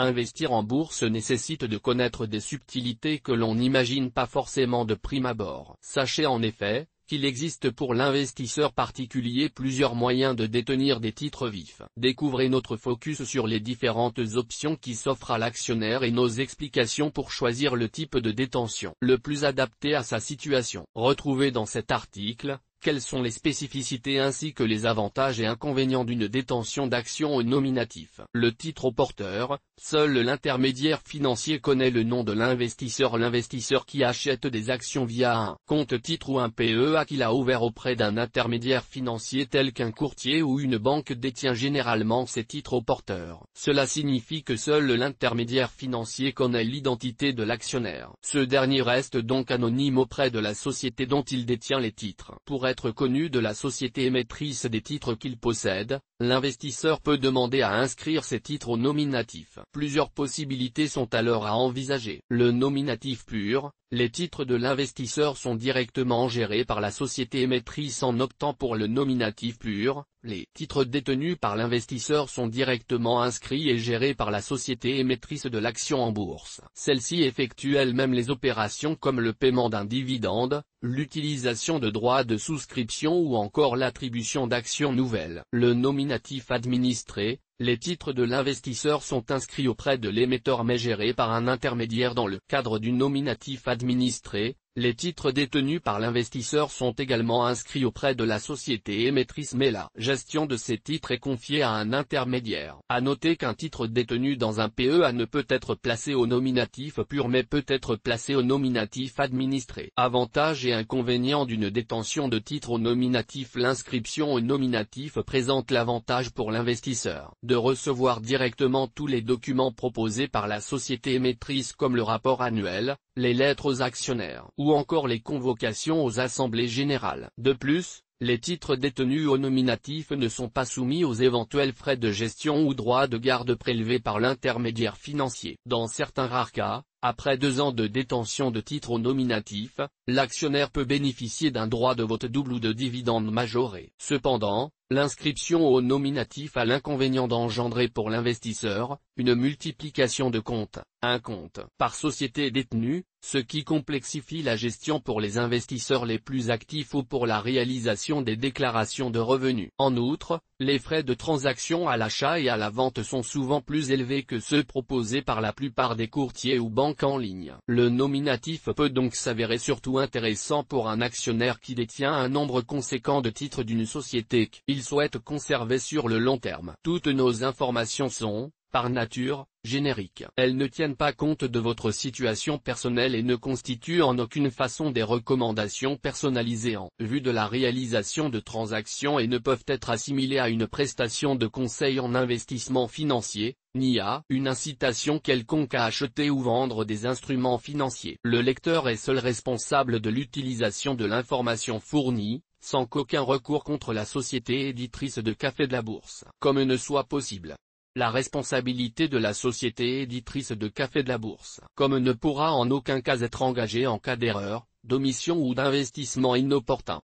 Investir en bourse nécessite de connaître des subtilités que l'on n'imagine pas forcément de prime abord. Sachez en effet qu'il existe pour l'investisseur particulier plusieurs moyens de détenir des titres vifs. Découvrez notre focus sur les différentes options qui s'offrent à l'actionnaire et nos explications pour choisir le type de détention le plus adapté à sa situation. Retrouvez dans cet article quelles sont les spécificités ainsi que les avantages et inconvénients d'une détention d'actions au nominatif. Le titre au porteur, seul l'intermédiaire financier connaît le nom de l'investisseur. L'investisseur qui achète des actions via un compte titre ou un PEA qu'il a ouvert auprès d'un intermédiaire financier tel qu'un courtier ou une banque détient généralement ces titres au porteur. Cela signifie que seul l'intermédiaire financier connaît l'identité de l'actionnaire. Ce dernier reste donc anonyme auprès de la société dont il détient les titres. Pour être connu de la société émettrice des titres qu'il possède, l'investisseur peut demander à inscrire ses titres au nominatif. Plusieurs possibilités sont alors à envisager. Le nominatif pur, les titres de l'investisseur sont directement gérés par la société émettrice. En optant pour le nominatif pur, les titres détenus par l'investisseur sont directement inscrits et gérés par la société émettrice de l'action en bourse. Celle-ci effectue elle-même les opérations comme le paiement d'un dividende, l'utilisation de droits de souscription ou encore l'attribution d'actions nouvelles. Le nominatif administré, les titres de l'investisseur sont inscrits auprès de l'émetteur mais gérés par un intermédiaire. Dans le cadre du nominatif administré, les titres détenus par l'investisseur sont également inscrits auprès de la société émettrice mais la gestion de ces titres est confiée à un intermédiaire. À noter qu'un titre détenu dans un PEA ne peut être placé au nominatif pur mais peut être placé au nominatif administré. Avantages et inconvénients d'une détention de titres au nominatif. L'inscription au nominatif présente l'avantage pour l'investisseur de recevoir directement tous les documents proposés par la société émettrice comme le rapport annuel, les lettres aux actionnaires ou encore les convocations aux assemblées générales. De plus, les titres détenus au nominatif ne sont pas soumis aux éventuels frais de gestion ou droits de garde prélevés par l'intermédiaire financier. Dans certains rares cas, après 2 ans de détention de titres au nominatif, l'actionnaire peut bénéficier d'un droit de vote double ou de dividende majoré. Cependant, l'inscription au nominatif a l'inconvénient d'engendrer pour l'investisseur une multiplication de comptes, un compte par société détenue, ce qui complexifie la gestion pour les investisseurs les plus actifs ou pour la réalisation des déclarations de revenus. En outre, les frais de transaction à l'achat et à la vente sont souvent plus élevés que ceux proposés par la plupart des courtiers ou banques en ligne. Le nominatif peut donc s'avérer surtout intéressant pour un actionnaire qui détient un nombre conséquent de titres d'une société qu'il souhaite conserver sur le long terme. Toutes nos informations sont, par nature, génériques. Elles ne tiennent pas compte de votre situation personnelle et ne constituent en aucune façon des recommandations personnalisées en vue de la réalisation de transactions et ne peuvent être assimilées à une prestation de conseil en investissement financier, ni à une incitation quelconque à acheter ou vendre des instruments financiers. Le lecteur est seul responsable de l'utilisation de l'information fournie, sans qu'aucun recours contre la société éditrice de Café de la Bourse, comme ne soit possible. La responsabilité de la société éditrice de Café de la Bourse, comme ne pourra en aucun cas être engagée en cas d'erreur, d'omission ou d'investissement inopportun.